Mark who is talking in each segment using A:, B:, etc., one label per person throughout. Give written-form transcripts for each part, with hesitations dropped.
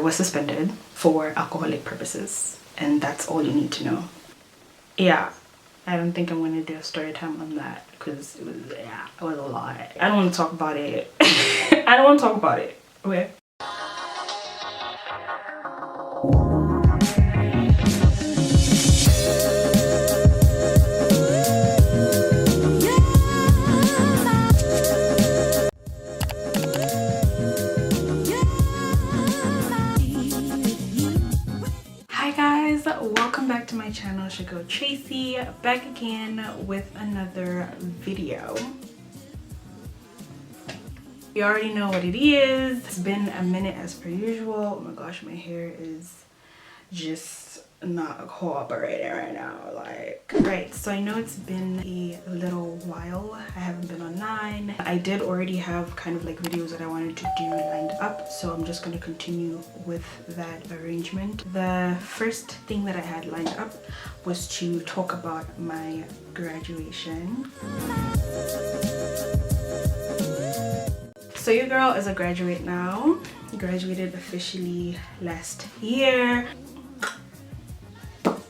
A: was suspended for alcoholic purposes, and that's all you need to know. Yeah, I don't think I'm going to do a story time on that because it was a lot. I don't want to talk about it. I don't want to talk about it. Okay. Welcome back to my channel. Shago Tracy, back again with another video. You already know what it is. It's been a minute as per usual. Oh my gosh, my hair is just not cooperating right now. Right, so I know it's been a little while. I haven't been online. I did already have kind of like videos that I wanted to do lined up, so I'm just going to continue with that arrangement. The first thing that I had lined up was to talk about my graduation. So your girl is a graduate now. Graduated officially last year.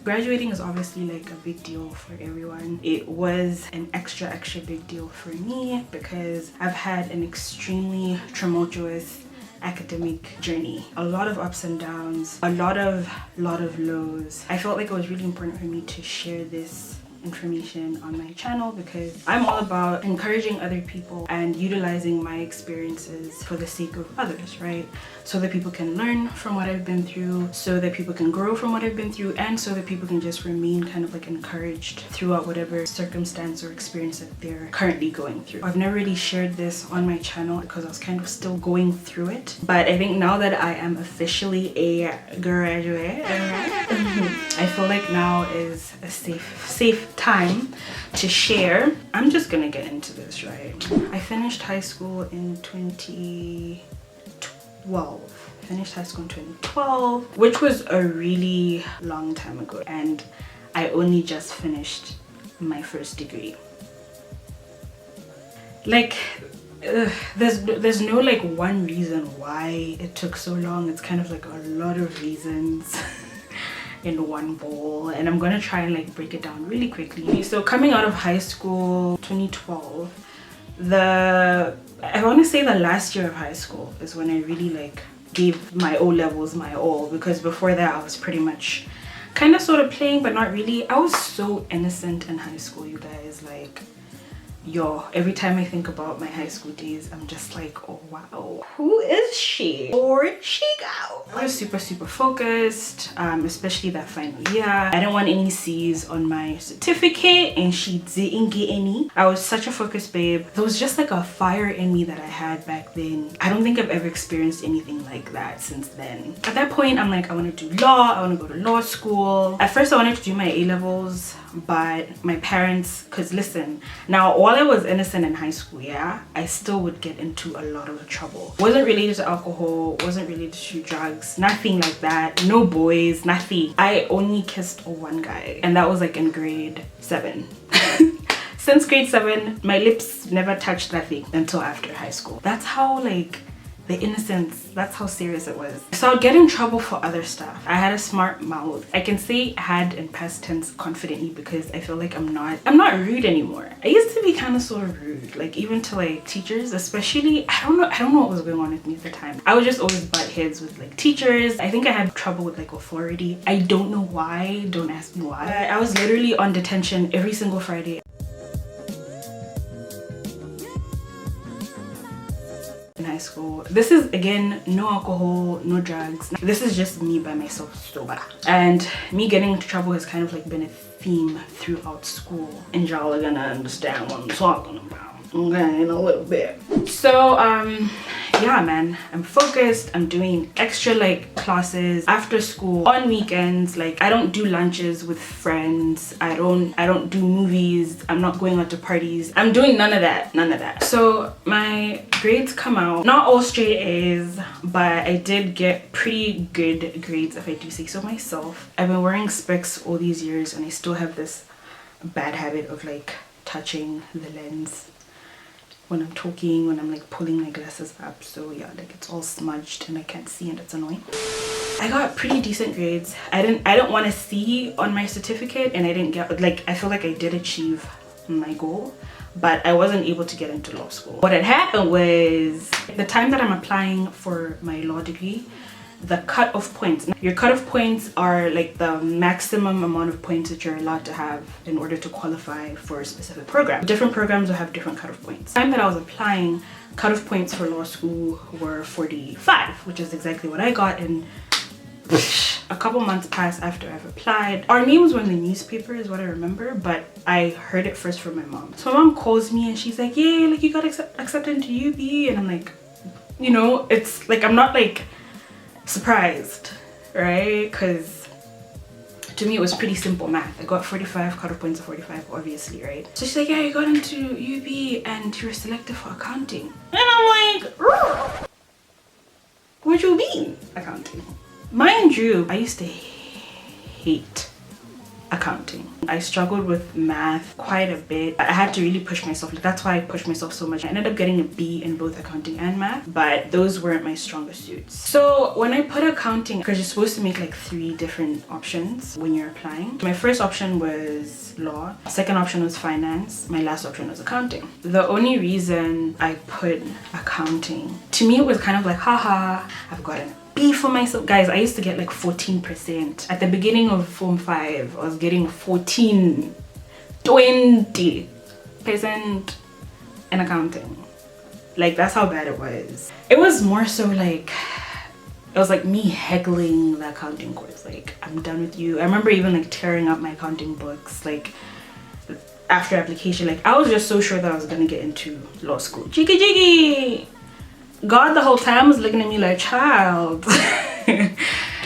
A: Graduating is obviously like a big deal for everyone. It was an extra big deal for me because I've had an extremely tumultuous academic journey. A lot of ups and downs, a lot of lows. I felt like it was really important for me to share this information on my channel because I'm all about encouraging other people and utilizing my experiences for the sake of others, right? So that people can learn from what I've been through, so that people can grow from what I've been through, and so that people can just remain kind of like encouraged throughout whatever circumstance or experience that they're currently going through. I've never really shared this on my channel because I was kind of still going through it, but I think now that I am officially a graduate, I feel like now is a safe time to share. I'm just gonna get into this, right? I finished high school in 2012. Finished high school in 2012, which was a really long time ago, and I only just finished my first degree. Like there's no like one reason why it took so long. It's kind of like a lot of reasons in one bowl, and I'm gonna try and like break it down really quickly. So coming out of high school 2012, I want to say the last year of high school is when I really like gave my O levels my all, because before that I was pretty much kind of sort of playing but not really. I was so innocent in high school, you guys. Like, yo, every time I think about my high school days, I'm just like, oh wow, who is she? Or did she go? I was super focused, especially that final year. I didn't want any C's on my certificate, and she didn't get any. I was such a focused babe. There was just like a fire in me that I had back then. I don't think I've ever experienced anything like that since then. At that point, I'm like, I want to do law. I want to go to law school. At first, I wanted to do my A-levels, but my parents, because listen, now while I was innocent in high school, yeah, I still would get into a lot of trouble. Wasn't related to alcohol, wasn't related to drugs, nothing like that. No boys, nothing. I only kissed one guy, and that was like in grade 7. Since grade 7, my lips never touched nothing until after high school. That's how like the innocence, that's how serious it was. So I'd get in trouble for other stuff. I had a smart mouth. I can say had in past tense confidently because I feel like I'm not rude anymore. I used to be kind of sort of rude, like even to like teachers, especially. I don't know what was going on with me at the time. I would just always butt heads with like teachers. I think I had trouble with like authority. I don't know why, don't ask me why. But I was literally on detention every single Friday. In high school. This is again no alcohol, no drugs. This is just me by myself sober, and me getting into trouble has kind of like been a theme throughout school, and y'all are gonna understand what I'm talking about, okay, in a little bit. So yeah man, I'm focused. I'm doing extra like classes after school on weekends. Like I don't do lunches with friends. I don't do movies. I'm not going out to parties. I'm doing none of that. So my grades come out, not all straight A's, but I did get pretty good grades if I do say so myself. I've been wearing specs all these years, and I still have this bad habit of like touching the lens when I'm talking, when I'm like pulling my glasses up. So yeah, like it's all smudged and I can't see and it's annoying. I got pretty decent grades. I don't want to see on my certificate, and I didn't get, like, I feel like I did achieve my goal, but I wasn't able to get into law school. What had happened was, the time that I'm applying for my law degree, the cut-off points. Your cut-off points are like the maximum amount of points that you're allowed to have in order to qualify for a specific program. Different programs will have different cut-off points. The time that I was applying, cut-off points for law school were 45, which is exactly what I got. And a couple months passed after I've applied. Our names were in the newspaper is what I remember, but I heard it first from my mom. So my mom calls me and she's like, yeah, like you got accepted into UB. And I'm like, you know, it's like, I'm not like surprised, right? Because to me it was pretty simple math. I got 45, cut-off points of 45, obviously, right? So she's like, yeah, you got into UB and you were selected for accounting. And I'm like, what do you mean accounting? Mind you, I used to hate accounting. I struggled with math quite a bit. I had to really push myself. That's why I pushed myself so much. I ended up getting a B in both accounting and math, but those weren't my strongest suits. So when I put accounting, because you're supposed to make like 3 different options when you're applying. My first option was law. Second option was finance. My last option was accounting. The only reason I put accounting, to me it was kind of like, haha, I've got an B for myself. Guys, I used to get like 14%. At the beginning of Form 5, I was getting 14, 20% in accounting. Like, that's how bad it was. It was more so like, it was like me heckling the accounting course. Like, I'm done with you. I remember even like tearing up my accounting books, like after application. Like, I was just so sure that I was gonna get into law school. Jiggy jiggy! God the whole time was looking at me like, child. And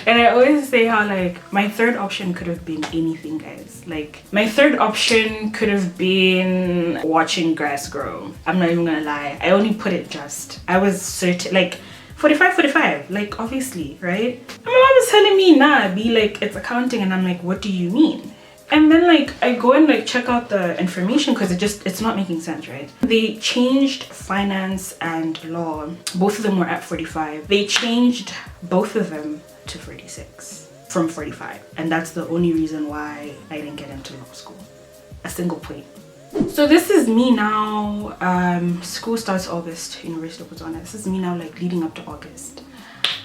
A: I always say how like my third option could have been anything, guys. Like, my third option could have been watching grass grow. I'm not even gonna lie. I only put it just. I was certain, like 45, like obviously, right? And my mom was telling me, nah, be like, it's accounting. And I'm like, what do you mean? And then like I go and like check out the information because it's not making sense, right? They changed finance and law. Both of them were at 45. They changed both of them to 46 from 45. And that's the only reason why I didn't get into law school. A single point. So this is me now. School starts August, University of Botswana. This is me now, like leading up to August.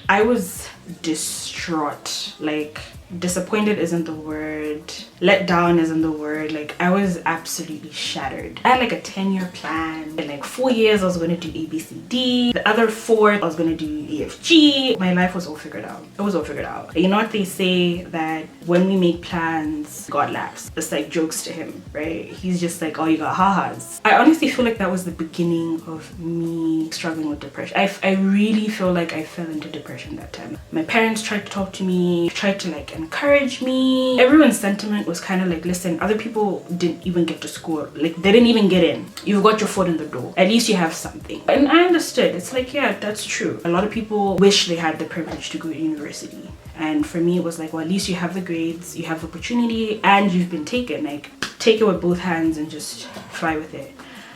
A: I was distraught. Like, disappointed isn't the word, let down isn't the word. Like, I was absolutely shattered. I had like a 10-year plan. In like 4 years I was going to do ABCD. The other 4 I was going to do EFG. My life was all figured out. It was all figured out. You know what they say, that when we make plans, God laughs. It's like jokes to him, right? He's just like, oh, you got ha-has. I honestly feel like that was the beginning of me struggling with depression. I really feel like I fell into depression that time. My parents tried to talk to me, tried to like encourage me. Everyone's sentiment was kind of like, listen, other people didn't even get to school. Like, they didn't even get in. You've got your foot in the door. At least you have something. And I understood. It's like, yeah, that's true. A lot of people wish they had the privilege to go to university. And for me, it was like, well, at least you have the grades, you have opportunity, and you've been taken. Like, take it with both hands and just fly with it.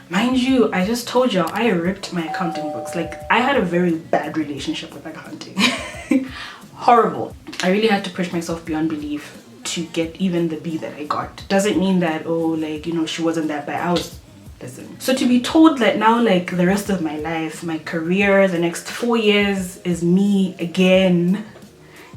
A: Mind you, I just told y'all, I ripped my accounting books. Like, I had a very bad relationship with accounting. Horrible. I really had to push myself beyond belief to get even the B that I got. Doesn't mean that, oh, like, you know, she wasn't that bad. I was, listen. So to be told that now, like, the rest of my life, my career, the next 4 years is me again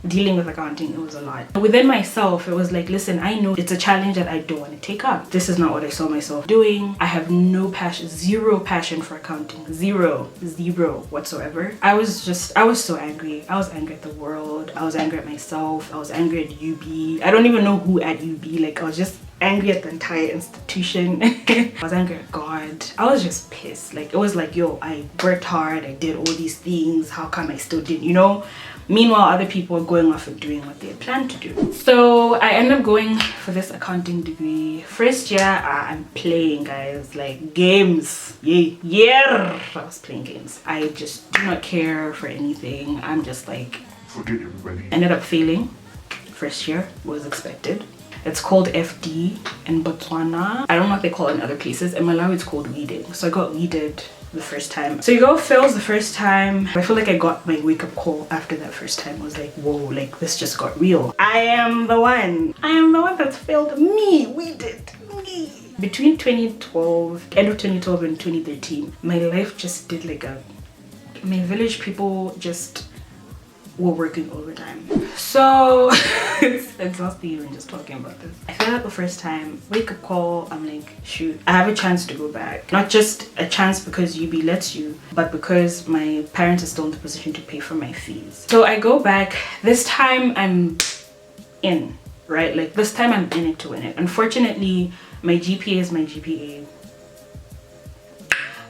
A: dealing with accounting, it was a lot. Within myself, it was like, listen, I know it's a challenge that I don't want to take up. This is not what I saw myself doing. I have no passion, zero passion for accounting. Zero whatsoever. I was so angry. I was angry at the world. I was angry at myself. I was angry at UB. I don't even know who at UB. Like, I was just angry at the entire institution. I was angry at God. I was just pissed. Like, it was like, yo, I worked hard. I did all these things. How come I still didn't, you know? Meanwhile, other people are going off and doing what they had planned to do. So I ended up going for this accounting degree. First year, I'm playing, guys, like games. Yeah, I was playing games. I just do not care for anything. I'm just like, forget everybody. Ended up failing. First year was expected. It's called FD in Botswana. I don't know what they call it in other places. In Malawi, it's called weeding. So I got weeded the first time. So you go fails the first time. I feel like I got my wake-up call after that first time. I was like, whoa, like this just got real. I am the one that's failed. Me, weeded, me. Between 2012, end of 2012 and 2013, my life just did like a, my village people just were working overtime. So it's exhausting even just talking about this. I felt like the first time, wake up call, I'm like, shoot, I have a chance to go back. Not just a chance because UB lets you, but because my parents are still in the position to pay for my fees. So I go back. This time I'm in, right? Like this time I'm in it to win it. Unfortunately, my GPA is my GPA.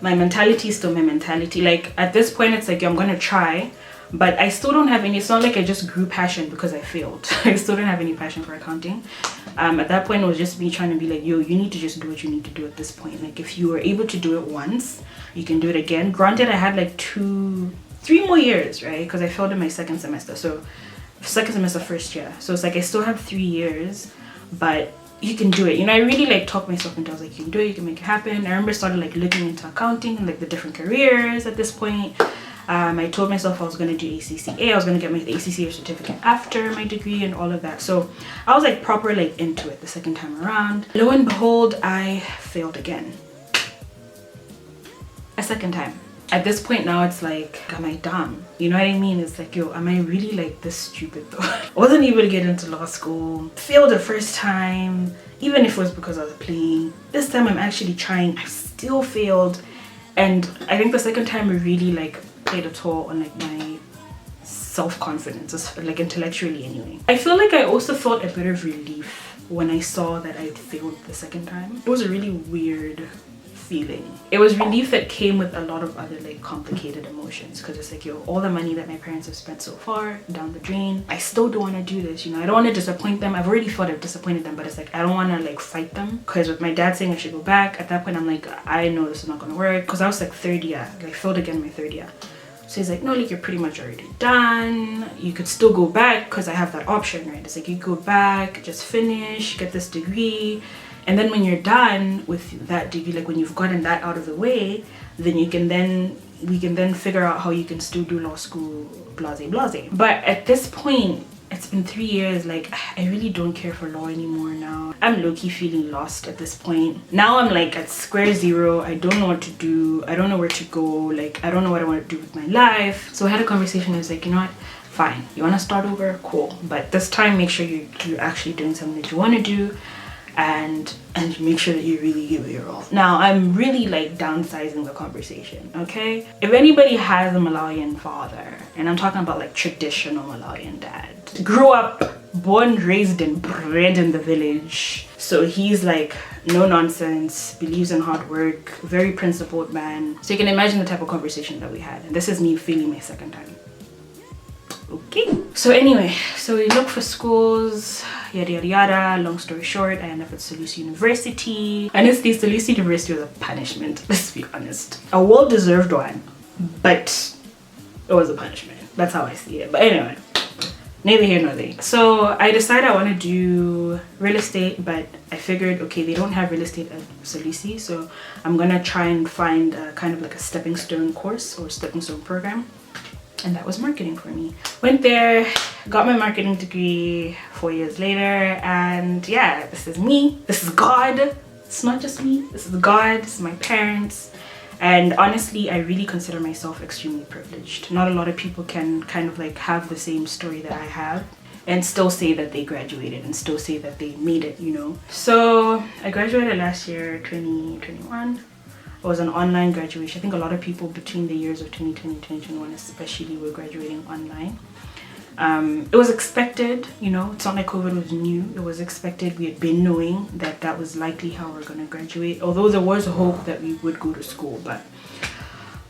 A: My mentality is still my mentality. Like at this point, it's like, yo, I'm gonna try. But I still don't have any, it's not like I just grew passion because I failed. I still don't have any passion for accounting. At that point, it was just me trying to be like, yo, you need to just do what you need to do at this point. Like if you were able to do it once, you can do it again. Granted, I had like 3 more years, right? Because I failed in my second semester. So second semester, first year. So it's like I still have 3 years, but you can do it. You know, I really like talked myself into, I was like, you can do it, you can make it happen. I remember started like looking into accounting and like the different careers at this point. I told myself I was going to do ACCA. I was going to get my ACCA certificate after my degree and all of that. So I was like proper like into it the second time around. Lo and behold, I failed again. A second time. At this point now, it's like, am I dumb? You know what I mean? It's like, yo, am I really like this stupid though? I wasn't able to get into law school. Failed the first time, even if it was because I was playing. This time I'm actually trying. I still failed. And I think the second time it really like played a toll on like my self-confidence, like intellectually anyway. I feel like I also felt a bit of relief when I saw that I failed the second time. It was a really weird feeling. It was relief that came with a lot of other like complicated emotions, because it's like, yo, all the money that my parents have spent so far down the drain. I still don't want to do this, you know. I don't want to disappoint them. I've already felt I've disappointed them, but it's like I don't want to like fight them, because with my dad saying I should go back, at that point I'm like, I know this is not gonna work, because I was like third year, like failed again my third year. So he's like, no, like you're pretty much already done. You could still go back because I have that option, right? It's like you go back, just finish, get this degree. And then when you're done with that degree, like when you've gotten that out of the way, then we can then figure out how you can still do law school, blase blase. But at this point, it's been 3 years, like I really don't care for law anymore now. I'm low-key feeling lost at this point. Now I'm like at square zero. I don't know what to do. I don't know where to go. Like I don't know what I want to do with my life. So I had a conversation. I was like, you know what? Fine. You want to start over? Cool. But this time, make sure you're actually doing something that you want to do. And make sure that you really give it your all. Now I'm really like downsizing the conversation, okay? If anybody has a Malawian father, and I'm talking about like traditional Malawian dad, grew up, born, raised and bred in the village, so he's like no nonsense, believes in hard work, very principled man. So you can imagine the type of conversation that we had, and this is me failing my second time. Okay, so anyway, so we look for schools, yada yada yada. Long story short, I end up at Solusi University. Honestly, Solusi University was a punishment, let's be honest. A well-deserved one, but it was a punishment. That's how I see it. But anyway, neither here nor there. So I decided I want to do real estate, but I figured, okay, they don't have real estate at Solusi, so I'm gonna try and find a kind of like a stepping stone course or stepping stone program. And that was marketing for me. Went there, got my marketing degree 4 years later, and yeah, this is me. This is God. It's not just me. This is God. This is my parents. And honestly, I really consider myself extremely privileged. Not a lot of people can kind of like have the same story that I have and still say that they graduated and still say that they made it, you know. So I graduated last year, 2021. It was an online graduation. I think a lot of people between the years of 2020 and 2021 especially were graduating online. It was expected, you know. It's not like COVID was new. It was expected. We had been knowing that that was likely how we're going to graduate, although there was a hope that we would go to school, but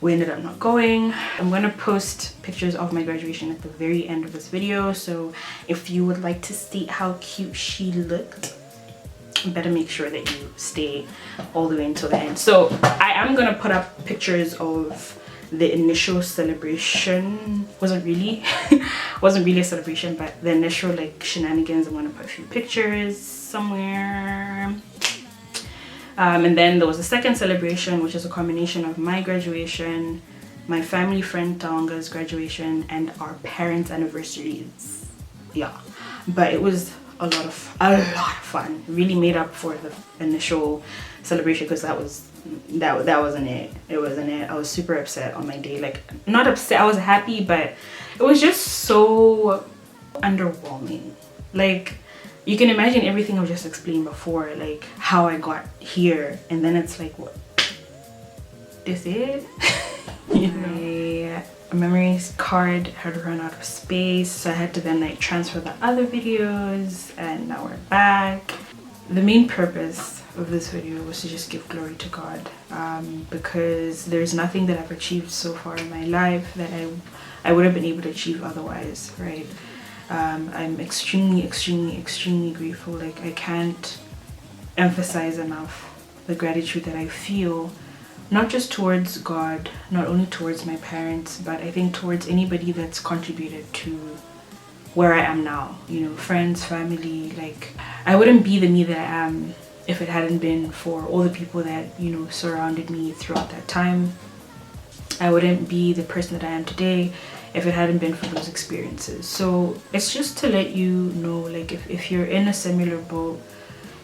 A: we ended up not going. I'm going to post pictures of my graduation at the very end of this video, so if you would like to see how cute she looked, you better make sure that you stay all the way until the end. So I am gonna put up pictures of the initial celebration wasn't really a celebration, but the initial like shenanigans. I'm gonna put a few pictures somewhere. And then there was a second celebration, which is a combination of my graduation, my family friend Tawanga's graduation, and our parents' anniversaries. Yeah, but it was a lot of fun. Really made up for the initial celebration, because that wasn't it. It wasn't it. I was super upset on my day. Like, not upset, I was happy, but it was just so underwhelming. Like, you can imagine everything I just explained before, like how I got here, and then it's like, what? This it? You know? My memories card had run out of space, so I had to then like transfer the other videos, and now we're back. The main purpose of this video was to just give glory to God, because there's nothing that I've achieved so far in my life that I would have been able to achieve otherwise, right? I'm extremely grateful. Like, I can't emphasize enough the gratitude that I feel, not just towards God, not only towards my parents, but I think towards anybody that's contributed to where I am now, you know, friends, family. Like, I wouldn't be the me that I am if it hadn't been for all the people that, you know, surrounded me throughout that time. I wouldn't be the person that I am today if it hadn't been for those experiences. So it's just to let you know, like, if you're in a similar boat,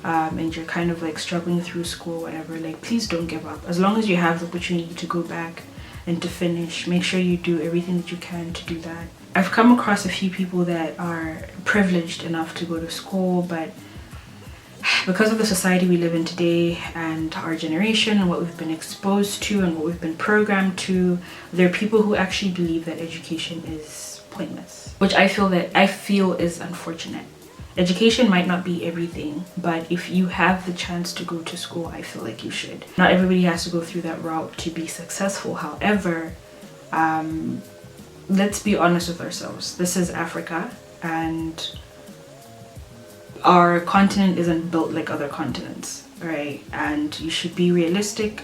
A: and you're kind of like struggling through school, whatever, like, please don't give up. As long as you have the opportunity to go back and to finish, make sure you do everything that you can to do that. I've come across a few people that are privileged enough to go to school, but because of the society we live in today and our generation and what we've been exposed to and what we've been programmed to, there are people who actually believe that education is pointless, which I feel is unfortunate. Education might not be everything, but if you have the chance to go to school, I feel like you should. Not everybody has to go through that route to be successful. However, let's be honest with ourselves. This is Africa, and our continent isn't built like other continents, right? And you should be realistic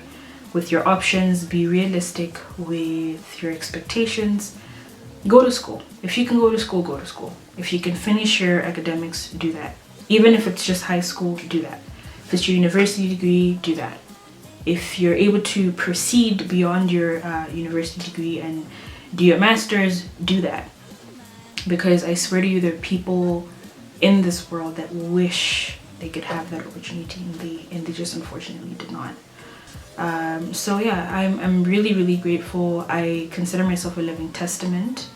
A: with your options, be realistic with your expectations. Go to school. If you can go to school, go to school. If you can finish your academics, do that. Even if it's just high school, do that. If it's your university degree, do that. If you're able to proceed beyond your university degree and do your master's, do that. Because I swear to you, there are people in this world that wish they could have that opportunity, and they just unfortunately did not. So yeah, I'm really grateful. I consider myself a living testament,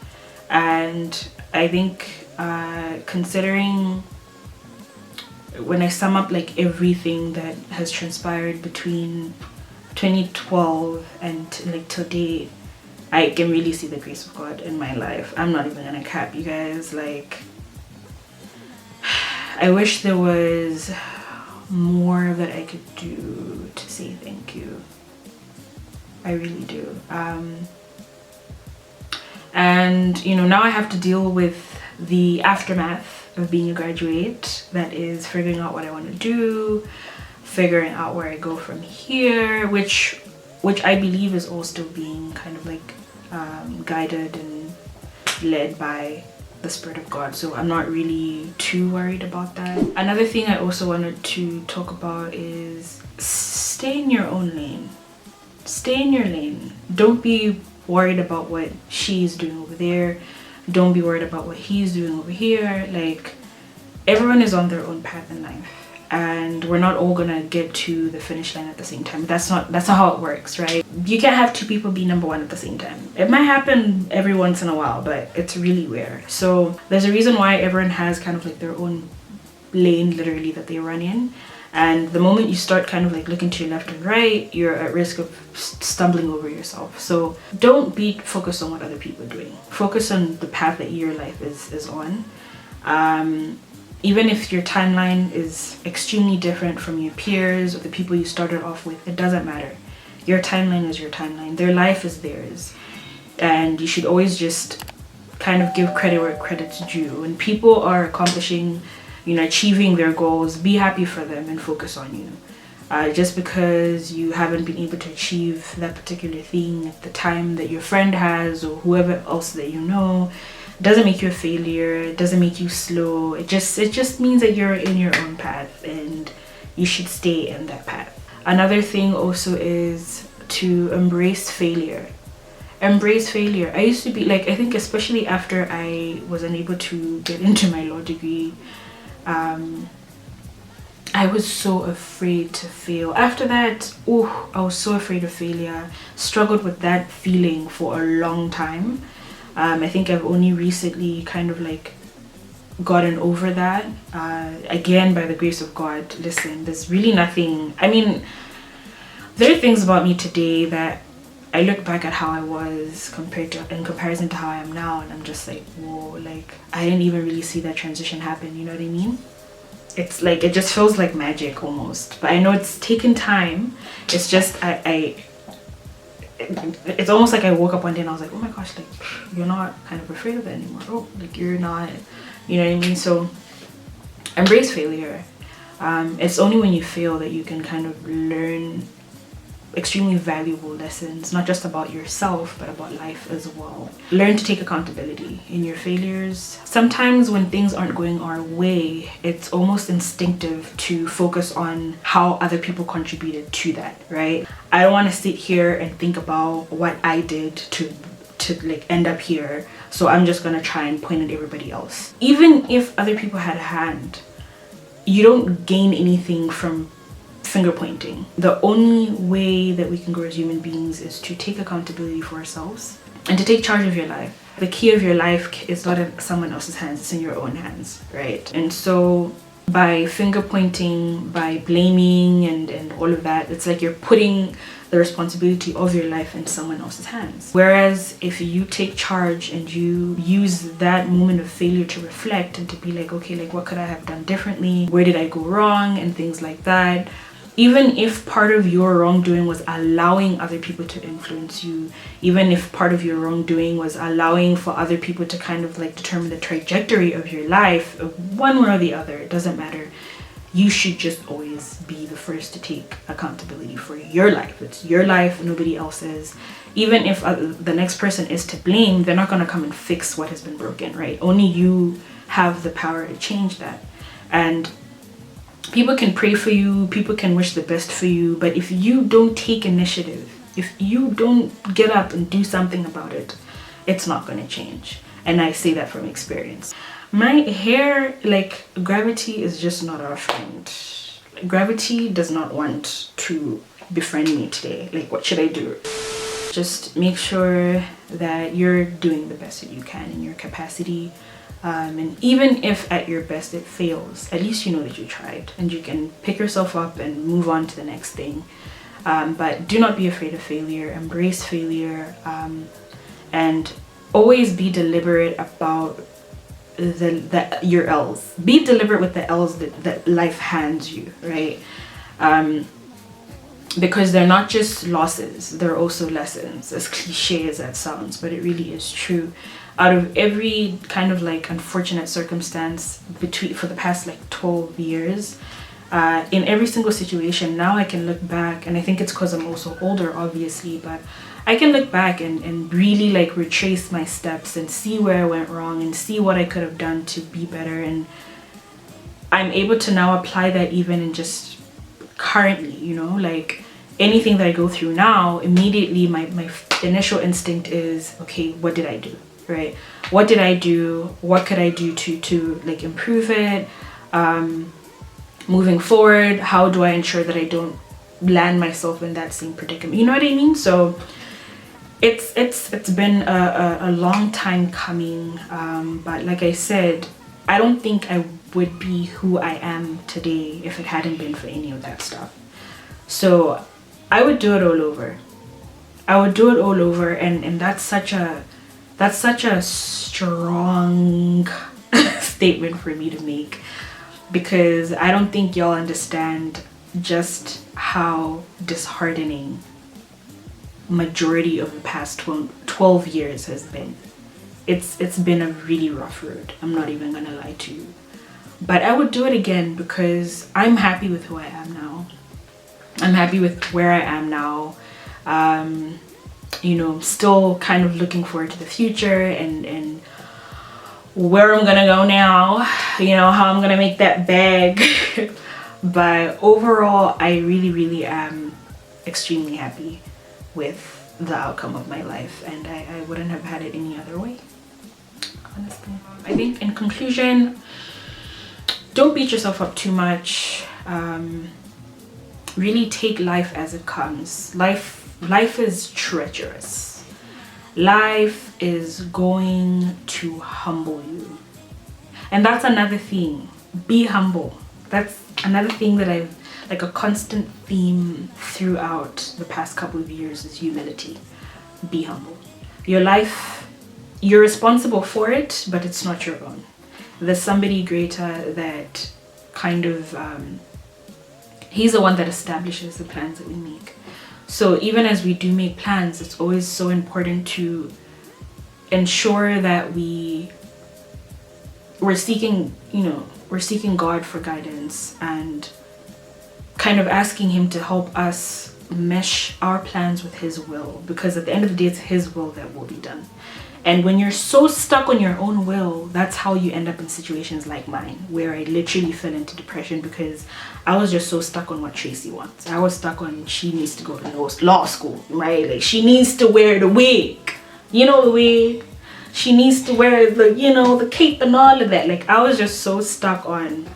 A: and I think considering when I sum up like everything that has transpired between 2012 and like today, I can really see the grace of God in my life. I'm not even gonna cap, you guys. Like, I wish there was more that I could do to say thank you. I really do. And you know, now I have to deal with the aftermath of being a graduate. That is figuring out what I want to do, figuring out where I go from here, which I believe is all still being kind of like guided and led by the Spirit of God. So I'm not really too worried about that. Another thing I also wanted to talk about is stay in your own lane. Stay in your lane. Don't be worried about what she's doing over there. Don't be worried about what he's doing over here. Like, everyone is on their own path in life, and we're not all gonna get to the finish line at the same time. That's not how it works, right? You can't have two people be number one at the same time. It might happen every once in a while, but it's really rare. So there's a reason why everyone has kind of like their own lane literally that they run in, and the moment you start kind of like looking to your left and right, you're at risk of stumbling over yourself. So don't be focused on what other people are doing. Focus on the path that your life is on. Even if your timeline is extremely different from your peers or the people you started off with, it doesn't matter. Your timeline is your timeline. Their life is theirs. And you should always just kind of give credit where credit's due. When people are accomplishing, you know, achieving their goals, be happy for them and focus on you. Just because you haven't been able to achieve that particular thing at the time that your friend has or whoever else that you know, doesn't make you a failure. It doesn't make you slow. It just means that you're in your own path and you should stay in that path. Another thing also is to embrace failure. Embrace failure. I used to be like, I think especially after I was unable to get into my law degree, I was so afraid to fail. After that, I was so afraid of failure. Struggled with that feeling for a long time. I think I've only recently kind of like gotten over that. Again, by the grace of God. Listen, there's really nothing. I mean, there are things about me today that I look back at how I was in comparison to how I am now, and I'm just like, whoa, like I didn't even really see that transition happen. You know what I mean? It's like, it just feels like magic almost. But I know it's taken time. It's just it's almost like I woke up one day and I was like, oh my gosh, like you're not kind of afraid of it anymore. Oh, like you're not, you know what I mean? So embrace failure. It's only when you fail that you can kind of learn extremely valuable lessons, not just about yourself but about life as well. Learn to take accountability in your failures. Sometimes when things aren't going our way, it's almost instinctive to focus on how other people contributed to that, right? I don't want to sit here and think about what I did to like end up here, so I'm just gonna try and point at everybody else. Even if other people had a hand, you don't gain anything from finger pointing. The only way that we can grow as human beings is to take accountability for ourselves and to take charge of your life. The key of your life is not in someone else's hands, it's in your own hands, right? And so by finger pointing, by blaming and all of that, it's like you're putting the responsibility of your life in someone else's hands. Whereas if you take charge and you use that moment of failure to reflect and to be like, okay, like what could I have done differently? Where did I go wrong? And things like that. Even if part of your wrongdoing was allowing other people to influence you, even if part of your wrongdoing was allowing for other people to kind of like determine the trajectory of your life, one way or the other, it doesn't matter. You should just always be the first to take accountability for your life. It's your life, nobody else's. Even if the next person is to blame, they're not going to come and fix what has been broken, right? Only you have the power to change that. And people can pray for you, people can wish the best for you, but if you don't take initiative, if you don't get up and do something about it, it's not going to change. And I say that from experience. My hair, like, gravity is just not our friend. Gravity does not want to befriend me today. Like, what should I do? Just make sure that you're doing the best that you can in your capacity. And even if at your best it fails, at least you know that you tried and you can pick yourself up and move on to the next thing. But do not be afraid of failure. Embrace failure, and always be deliberate about your L's. Be deliberate with the L's that life hands you, right? Because they're not just losses, they're also lessons, as cliche as that sounds, but it really is true. Out of every kind of like unfortunate circumstance for the past like 12 years, in every single situation, now I can look back, and I think it's because I'm also older, obviously, but I can look back and really like retrace my steps and see where I went wrong and see what I could have done to be better. And I'm able to now apply that even in just currently, you know, like anything that I go through now, immediately my initial instinct is, okay, what did I do? Right? What did I do? What could I do to like improve it? Moving forward, how do I ensure that I don't land myself in that same predicament? You know what I mean? So it's been a long time coming, but like I said, I don't think I would be who I am today if it hadn't been for any of that stuff. So I would do it all over. I would do it all over, and that's such a strong statement for me to make, because I don't think y'all understand just how disheartening majority of the past 12 years has been. It's been a really rough road. I'm not even gonna lie to you. But I would do it again because I'm happy with who I am now. I'm happy with where I am now. You know, still kind of looking forward to the future and where I'm gonna go now, you know, how I'm gonna make that bag. But overall, I really am extremely happy with the outcome of my life, and I wouldn't have had it any other way, honestly. I think in conclusion, don't beat yourself up too much. Really take life as it comes. Life is treacherous. Life is going to humble you, and that's another thing. Be humble. That's another thing that I've, like, a constant theme throughout the past couple of years is humility. Be humble. Your life, you're responsible for it, but it's not your own. There's somebody greater that kind of he's the one that establishes the plans that we make. So even as we do make plans, it's always so important to ensure that we're seeking, you know, we're seeking God for guidance and kind of asking him to help us mesh our plans with his will, because at the end of the day, it's his will that will be done. And when you're so stuck on your own will, that's how you end up in situations like mine, where I literally fell into depression because I was just so stuck on what Tracy wants. I was stuck on she needs to go to law school, right? Like, she needs to wear the wig, you know, the wig. She needs to wear the, you know, the cape and all of that. Like, I was just so stuck on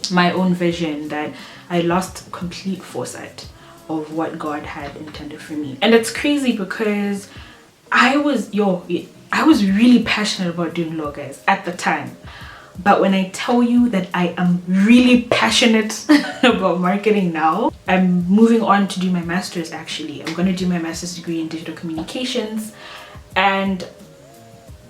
A: my own vision that I lost complete foresight of what God had intended for me. And it's crazy because I was really passionate about doing law, guys, at the time. But when I tell you that I am really passionate about marketing now, I'm moving on to do my master's. Actually, I'm going to do my master's degree in digital communications, and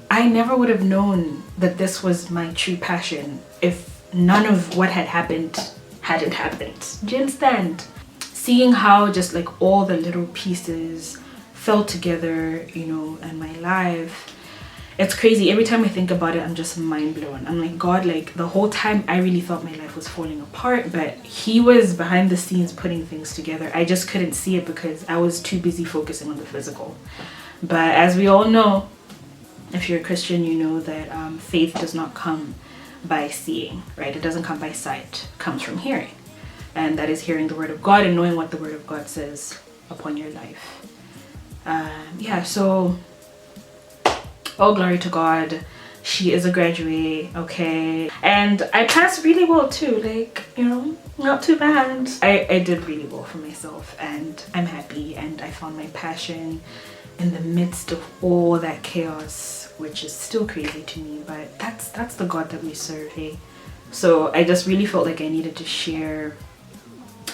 A: I never would have known that this was my true passion if none of what had happened hadn't happened. Do you understand? Seeing how just like all the little pieces fell together, you know, in my life, it's crazy. Every time I think about it, I'm just mind blown. I'm like, God, like, the whole time I really thought my life was falling apart, but he was behind the scenes putting things together. I just couldn't see it because I was too busy focusing on the physical. But as we all know, if you're a Christian, you know that faith does not come by seeing, right? It doesn't come by sight. It comes from hearing, and that is hearing the word of God and knowing what the word of God says upon your life. Yeah, so all glory to God. She is a graduate, okay, and I passed really well too, like, you know, not too bad. I did really well for myself, and I'm happy, and I found my passion in the midst of all that chaos, which is still crazy to me, but that's the God that we serve, hey? So I just really felt like I needed to share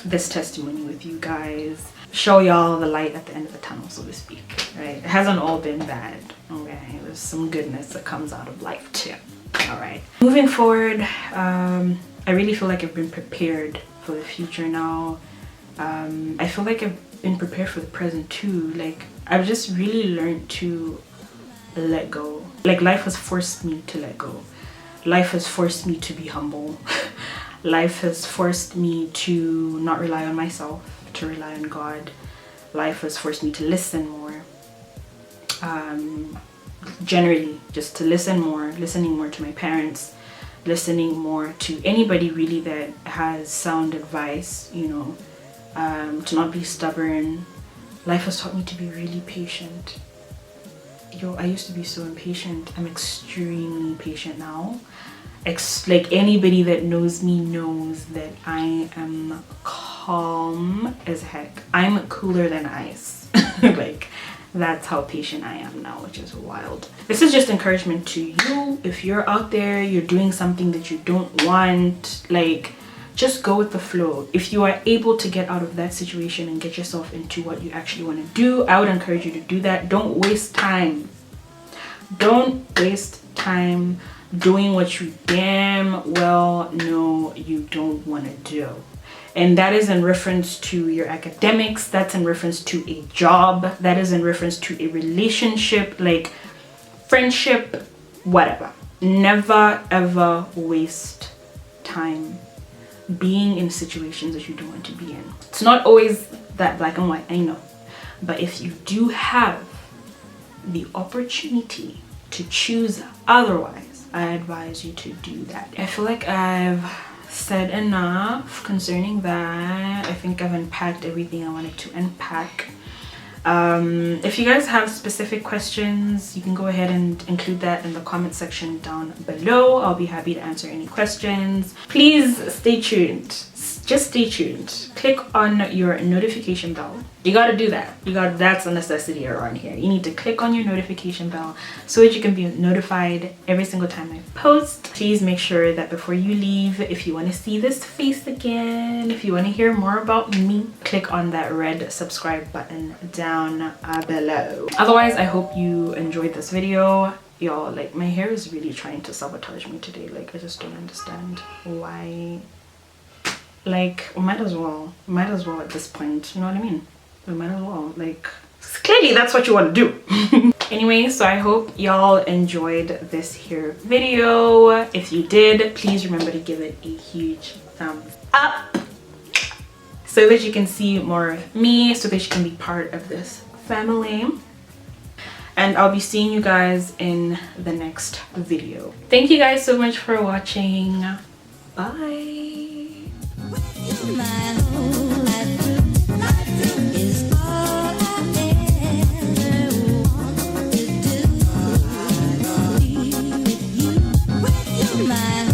A: this testimony with you guys, show y'all the light at the end of the tunnel, so to speak, right? It hasn't all been bad, okay? There's some goodness that comes out of life too, all right? Moving forward, I really feel like I've been prepared for the future now. I feel like I've been prepared for the present too. Like, I've just really learned to let go. Like, life has forced me to let go. Life has forced me to be humble. Life has forced me to not rely on myself, to rely on God. Life has forced me to listen more. Generally, just to listen more, listening more to my parents, listening more to anybody really that has sound advice, you know, to not be stubborn. Life has taught me to be really patient. Yo, I used to be so impatient. I'm extremely patient now. Like, anybody that knows me knows that I am calm as heck. I'm cooler than ice. Like, that's how patient I am now, which is wild. This is just encouragement to you. If you're out there, you're doing something that you don't want, like, just go with the flow. If you are able to get out of that situation and get yourself into what you actually want to do, I would encourage you to do that. Don't waste time. Don't waste time doing what you damn well know you don't want to do. And that is in reference to your academics, that's in reference to a job, that is in reference to a relationship, like friendship, whatever. Never ever waste time being in situations that you don't want to be in. It's not always that black and white, I know, but if you do have the opportunity to choose otherwise, I advise you to do that. I feel like I've said enough concerning that. I think I've unpacked everything I wanted to unpack. If you guys have specific questions, you can go ahead and include that in the comment section down below. I'll be happy to answer any questions. Please stay tuned. Just stay tuned. Click on your notification bell. You gotta do that. That's a necessity around here. You need to click on your notification bell so that you can be notified every single time I post. Please make sure that before you leave, if you want to see this face again, if you want to hear more about me, click on that red subscribe button down below. Otherwise, I hope you enjoyed this video. Y'all, like, my hair is really trying to sabotage me today. Like, I just don't understand why. Like, might as well at this point, you know what I mean? We might as well, like, clearly that's what you want to do. Anyway, so I hope y'all enjoyed this here video. If you did, please remember to give it a huge thumbs up so that you can see more of me, so that you can be part of this family. And I'll be seeing you guys in the next video. Thank you guys so much for watching. Bye.
B: My whole life through is all I ever want to do. Be with you, my